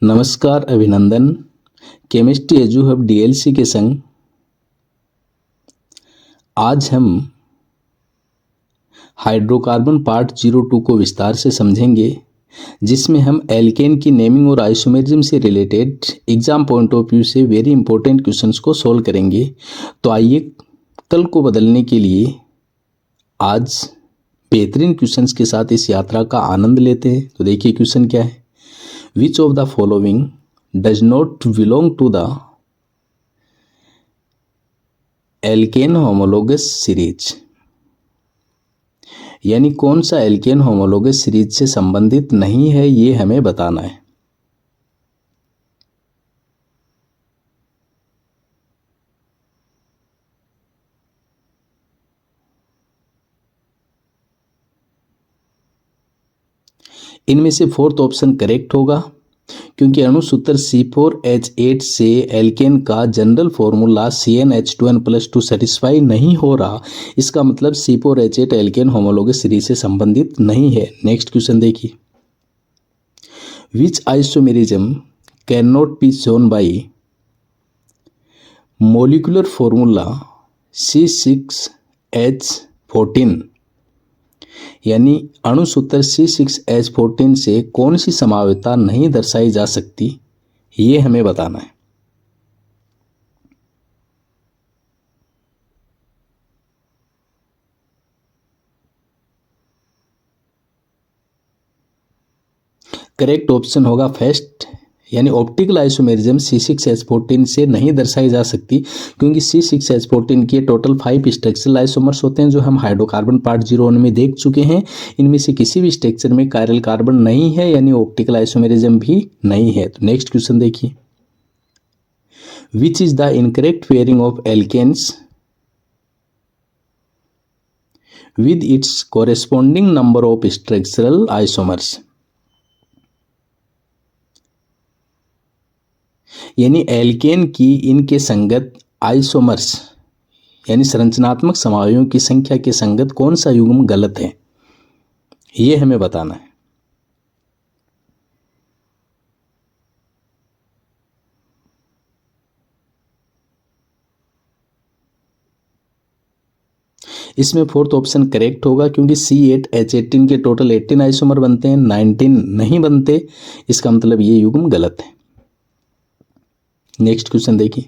नमस्कार अभिनंदन। Chemistry edu hub DLC के संग आज हम हाइड्रोकार्बन पार्ट 02 को विस्तार से समझेंगे, जिसमें हम एल्केन की नेमिंग और आइसोमेरिज्म से related exam point of view से वेरी इंपॉर्टेंट क्वेश्चंस को सोल्व करेंगे। तो आइए कल को बदलने के लिए आज बेहतरीन क्वेश्चंस के साथ इस यात्रा का आनंद लेते हैं। तो देखिए क्वेश्चन क्या है। Which of the following does not belong to the alkane homologous series, यानी कौन सा एल्केन होमोलोगस सीरीज से संबंधित नहीं है, ये हमें बताना है। इनमें से फोर्थ ऑप्शन करेक्ट होगा, क्योंकि अणुसूत्र C4H8 से एल्केन का जनरल फॉर्मूला CnH2n+2 सेटिस्फाई नहीं हो रहा। इसका मतलब C4H8 एल्केन होमोलोगस सीरीज से संबंधित नहीं है। नेक्स्ट क्वेश्चन देखिए। Which isomerism can not be shown by molecular formula C6H14, यानी अणुसूत्र C6H14 से कौन सी समावयवता नहीं दर्शाई जा सकती, ये हमें बताना है। करेक्ट ऑप्शन होगा फर्स्ट, यानी ऑप्टिकल आइसोमेरिज्म C6H14 से नहीं दर्शाई जा सकती, क्योंकि C6H14 के टोटल 5 स्ट्रक्चरल आइसोमर्स होते हैं, जो हम हाइड्रोकार्बन पार्ट 01 में देख चुके हैं। इनमें से किसी भी स्ट्रक्चर में कायरल कार्बन नहीं है, यानी ऑप्टिकल आइसोमेरिज्म भी नहीं है। तो नेक्स्ट क्वेश्चन देखिए। Which is the incorrect pairing of alkanes with its corresponding number of structural isomers, यानी एल्केन की इनके संगत आइसोमर्स यानी संरचनात्मक समावयवों की संख्या के संगत कौन सा युग्म गलत है, ये हमें बताना है। इसमें फोर्थ ऑप्शन करेक्ट होगा, क्योंकि C8H18 के टोटल 18 आइसोमर बनते हैं, 19 नहीं बनते। इसका मतलब ये युग्म गलत है। नेक्स्ट क्वेश्चन देखिए।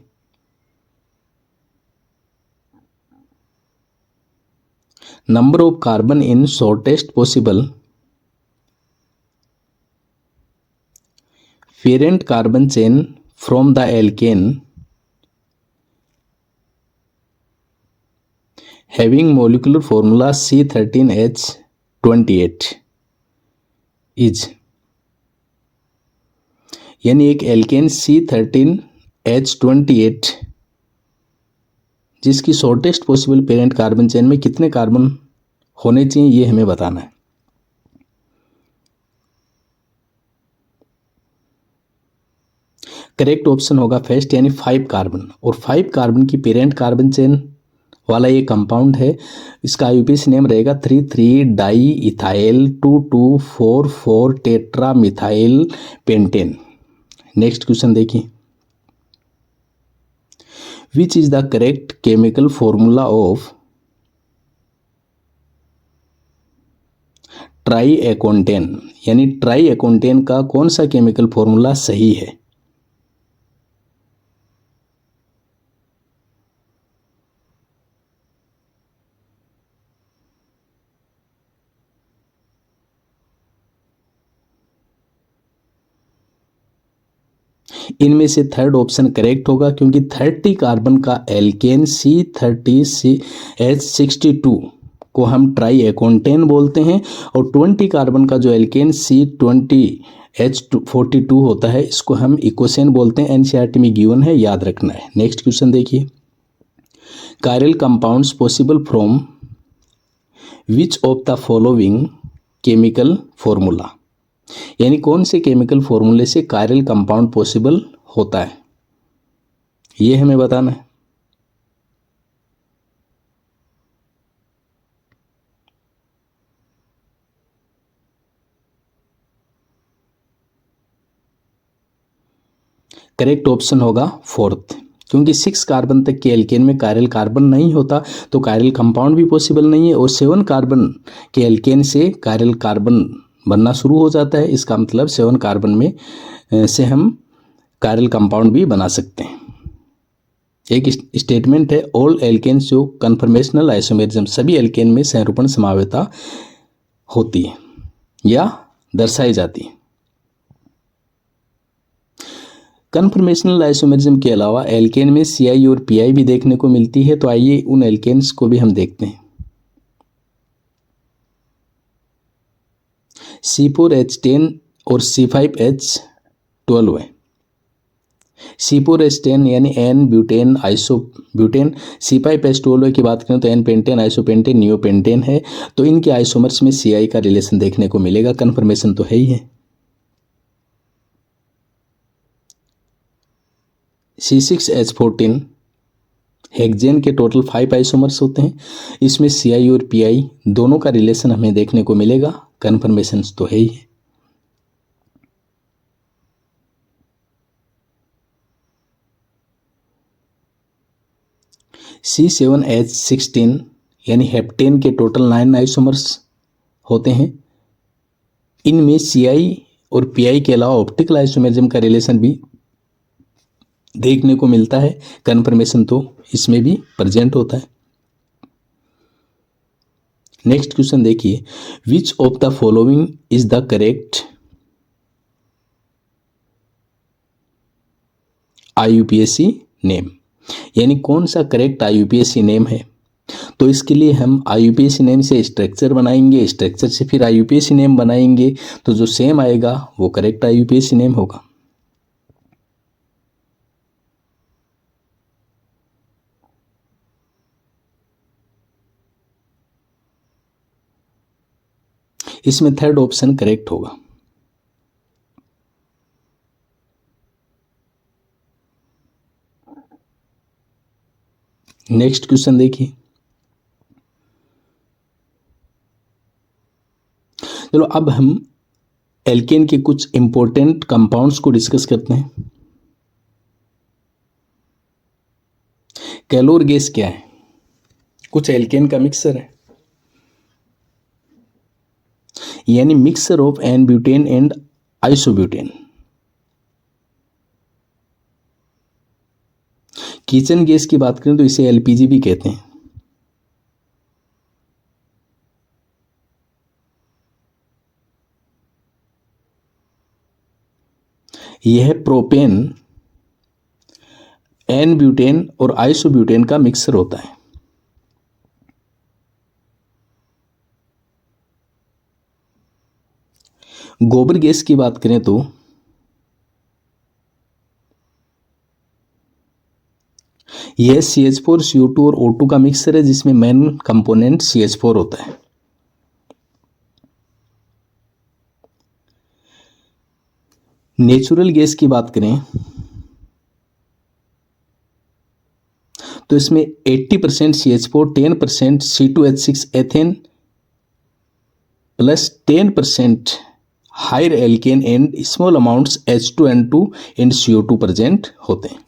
Number of carbon in shortest possible parent carbon chain from the alkene having molecular formula C13H28 is, यानी एक एल्केन C13H28 जिसकी shortest possible parent carbon chain में कितने कार्बन होने चाहिए, ये हमें बताना है। करेक्ट ऑप्शन होगा फर्स्ट, यानी 5 कार्बन। और 5 कार्बन की पेरेंट कार्बन चेन वाला ये कंपाउंड है। इसका आईयूपीएसी नेम रहेगा 3,3 diethyl 2,2,4,4 tetramethyl pentane. Next question देखिए। Which is the correct chemical formula of triacontane, यानी ट्राई एकोन्टेन का कौन सा केमिकल फॉर्मूला सही है। इनमें से थर्ड ऑप्शन करेक्ट होगा, क्योंकि 30 कार्बन का एल्केन C30H62 को हम ट्राई एकोन्टेन बोलते हैं, और 20 कार्बन का जो एल्केन C20H42 होता है, इसको हम इकोसेन बोलते हैं। एनसीईआरटी में गिवन है, याद रखना है। नेक्स्ट क्वेश्चन देखिए। Chiral compounds possible from which of the following chemical formula, यानी कौन से केमिकल फॉर्मूले से कायरल कंपाउंड पॉसिबल होता है, ये हमें बताना है। करेक्ट ऑप्शन होगा फोर्थ, क्योंकि 6 कार्बन तक के एल्केन में कायरल कार्बन नहीं होता तो कायरल कंपाउंड भी पॉसिबल नहीं है, और 7 कार्बन के एल्केन से कायरल कार्बन बनना शुरू हो जाता है। इसका मतलब 7 कार्बन में से हम कायरल कंपाउंड भी बना सकते हैं। एक स्टेटमेंट है, ऑल एल्केन्स जो कन्फर्मेशनल आइसोमेरिज्म, सभी एल्केन में संरूपण समावयता होती है या दर्शाई जाती है। कन्फर्मेशनल आइसोमेरिज्म के अलावा एल्केन में CI और PI भी देखने को मिलती है, तो आइए उन एल्केन्स को भी हम देखते हैं। C4H10 और C5H12 है। C4H10 यानी N ब्यूटेन आइसोब्यूटेन, C5H12 की बात करें तो N पेंटेन आइसोपेंटेन नियोपेंटेन है। तो इनके आइसोमर्स में CI का रिलेशन देखने को मिलेगा, कन्फर्मेशन तो है ही है। C6H14 हेक्सेन के टोटल 5 आइसोमर्स होते हैं, इसमें CI और PI दोनों का रिलेशन हमें देखने को मिलेगा, कन्फर्मेशन तो है ही है। C7H16 यानी हेप्टेन के टोटल 9 आइसोमर्स होते हैं, इनमें CI और PI के अलावा ऑप्टिकल आइसोमेरिज्म का रिलेशन भी देखने को मिलता है, कन्फर्मेशन तो इसमें भी प्रेजेंट होता है। नेक्स्ट क्वेश्चन देखिए, विच of the following is the correct IUPAC name, यानी कौन सा करेक्ट IUPAC नेम है। तो इसके लिए हम IUPAC नेम से स्ट्रक्चर बनाएंगे, स्ट्रक्चर से फिर IUPAC नेम बनाएंगे, तो जो सेम आएगा वो करेक्ट IUPAC नेम होगा। इसमें थर्ड ऑप्शन करेक्ट होगा। नेक्स्ट क्वेश्चन देखिए, चलो अब हम एल्केन के कुछ इंपॉर्टेंट कंपाउंड्स को डिस्कस करते हैं। कैलोर गैस क्या है? कुछ एल्केन का मिक्सर है, यानी mixture of n butane and isobutane. Kitchen gas की बात करें तो इसे LPG भी कहते हैं। यह प्रोपेन, एन ब्यूटेन और आइसोब्यूटेन का मिक्सर होता है। गोबर गैस की बात करें तो यह CH4 CO2 और O2 का मिक्सर है, जिसमें मेन कंपोनेंट CH4 होता है। नेचुरल गैस की बात करें तो इसमें 80% CH4, 10% C2H6 ethane plus 10% higher alkane and small amounts H2N2 and CO2 present होते हैं।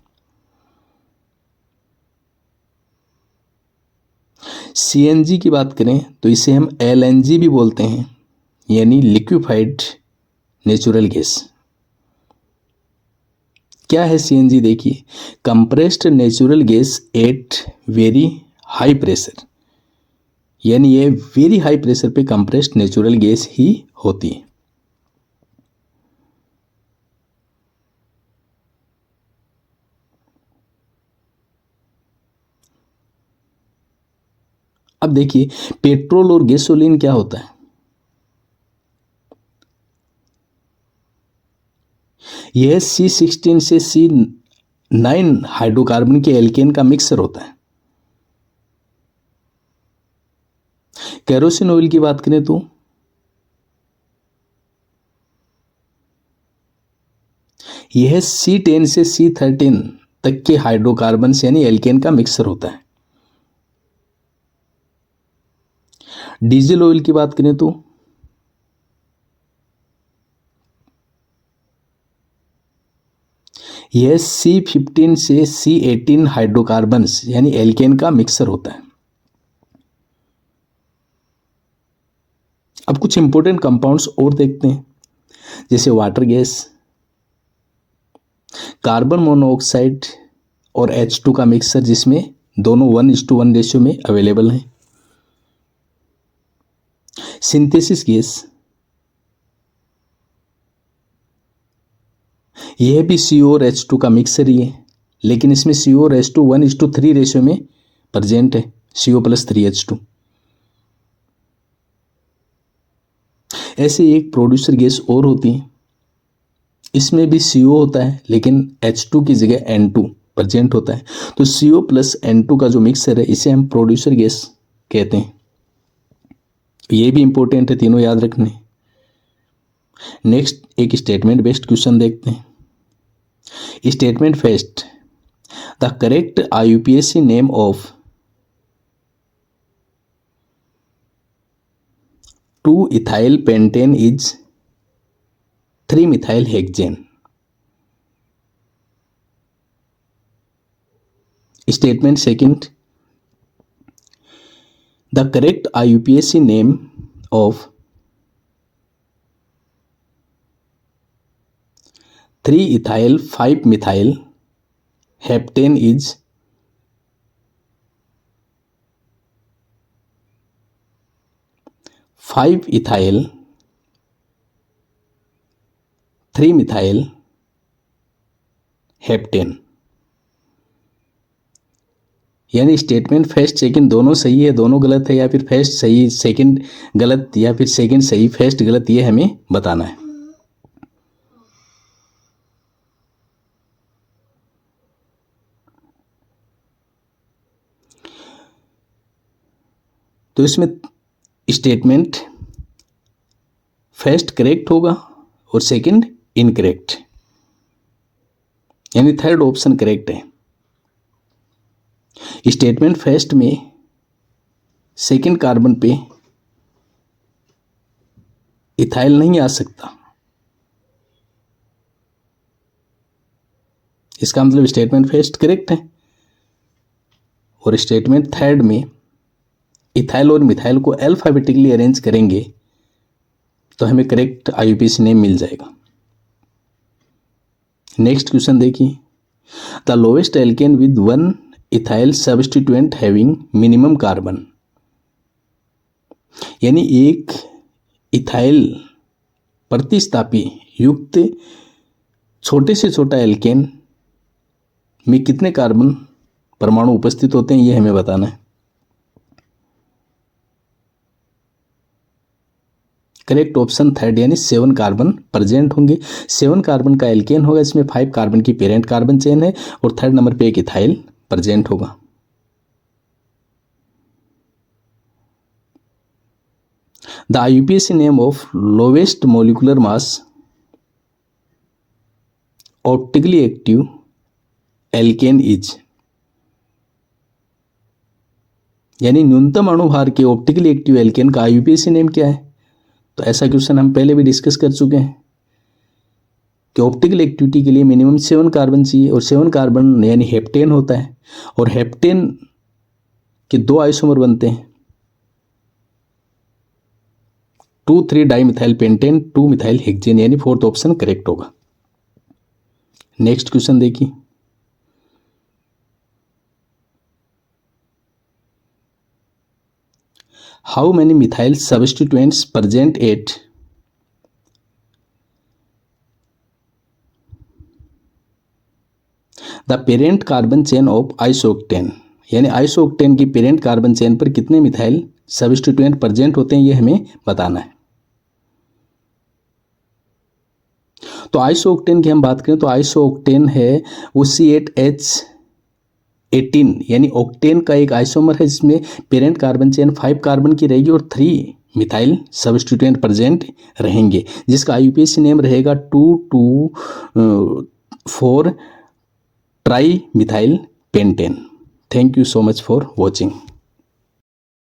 CNG की बात करें तो इसे हम LNG भी बोलते हैं, यानी लिक्विफाइड नेचुरल गैस। क्या है CNG? देखिए, compressed natural gas at very high pressure, यानी ये वेरी हाई प्रेशर पे कंप्रेस्ड नेचुरल गैस ही होती है। अब देखिए, पेट्रोल और गैसोलीन क्या होता है। यह C16 से C9 हाइड्रोकार्बन के एल्केन का मिक्सर होता है। केरोसिन ऑयल की बात करें तो यह C10 से C13 तक के हाइड्रोकार्बन यानी एल्केन का मिक्सर होता है। डीजल ऑयल की बात करें तो यह C15 से C18 हाइड्रोकार्बन्स यानी एल्केन का मिक्सर होता है। अब कुछ इंपॉर्टेंट कंपाउंड्स और देखते हैं, जैसे वाटर गैस, कार्बन मोनोऑक्साइड और H2 का मिक्सर जिसमें दोनों 1:1 रेशियो में अवेलेबल हैं। सिंथेसिस गैस, यह भी CO और H2 का मिक्सर ही है, लेकिन इसमें CO और H2 1:3 रेशियो में प्रेजेंट है, CO + 3H2। ऐसे एक प्रोड्यूसर गैस और होती है, इसमें भी CO होता है लेकिन H2 की जगह N2 प्रेजेंट होता है। तो CO + N2 का जो मिक्सर है इसे हम प्रोड्यूसर गैस कहते हैं। ये भी इंपॉर्टेंट है, तीनों याद रखने। नेक्स्ट एक स्टेटमेंट बेस्ड क्वेश्चन देखते हैं। Statement first, the correct IUPAC name of 2-ethyl pentane is 3-methyl hexane। Statement second, the correct IUPAC name of 3-ethyl 5-methyl heptane is 5-ethyl 3-methyl heptane. यानी statement first second दोनों सही है, दोनों गलत है, या फिर फर्स्ट सही सेकंड गलत, या फिर सेकंड सही फर्स्ट गलत, ये हमें बताना है। तो इसमें स्टेटमेंट फर्स्ट करेक्ट होगा और सेकंड इनकरेक्ट, यानी थर्ड ऑप्शन करेक्ट है। स्टेटमेंट फर्स्ट में सेकंड कार्बन पे इथाइल नहीं आ सकता, इसका मतलब स्टेटमेंट फर्स्ट करेक्ट है। और स्टेटमेंट थर्ड में इथाइल और मिथाइल को अल्फाबेटिकली अरेंज करेंगे तो हमें करेक्ट IUPAC नेम मिल जाएगा। नेक्स्ट क्वेश्चन देखिए, the lowest alkane with 1 ethyl substituent having minimum carbon, यानी एक इथाइल प्रतिस्थापी युक्त छोटे से छोटा एल्केन में कितने कार्बन परमाणु उपस्थित होते हैं, ये हमें बताना है। करेक्ट ऑप्शन थर्ड, यानी 7 कार्बन प्रेजेंट होंगे। 7 कार्बन का एल्केन होगा, इसमें 5 कार्बन की पेरेंट कार्बन चेन है और थर्ड नंबर पे एक इथाइल प्रेजेंट होगा। The IUPAC name of lowest molecular mass optically active alkane is, यानी न्यूनतम अणुभार के ऑप्टिकली एक्टिव एल्केन का IUPAC नेम क्या है। तो ऐसा क्वेश्चन हम पहले भी डिस्कस कर चुके हैं कि ऑप्टिकल एक्टिविटी के लिए मिनिमम 7 कार्बन चाहिए, और 7 कार्बन यानी हेप्टेन होता है, और हेप्टेन के 2 आइसोमर बनते हैं, 2,3 डाइमिथाइल पेंटेन 2 मिथाइल हेक्सेन, यानी फोर्थ ऑप्शन करेक्ट होगा। नेक्स्ट क्वेश्चन देखिए, how many methyl substituents present at the parent carbon chain of isooctane, यानी आइसोक्टेन की पेरेंट कार्बन चेन पर कितने मिथाइल सब्स्टिट्यूएंट प्रेजेंट होते हैं, ये हमें बताना है। तो आइसोक्टेन की हम बात करें तो आइसोक्टेन है वो C8H18, यानी ऑक्टेन का एक आइसोमर है जिसमें पेरेंट कार्बन चेन 5 कार्बन की रहेगी और 3 मिथाइल सब्स्टिट्यूएंट प्रेजेंट रहेंगे, जिसका IUPAC नेम रहेगा 2,2,4 tri methyl pentane. Thank you so much for watching.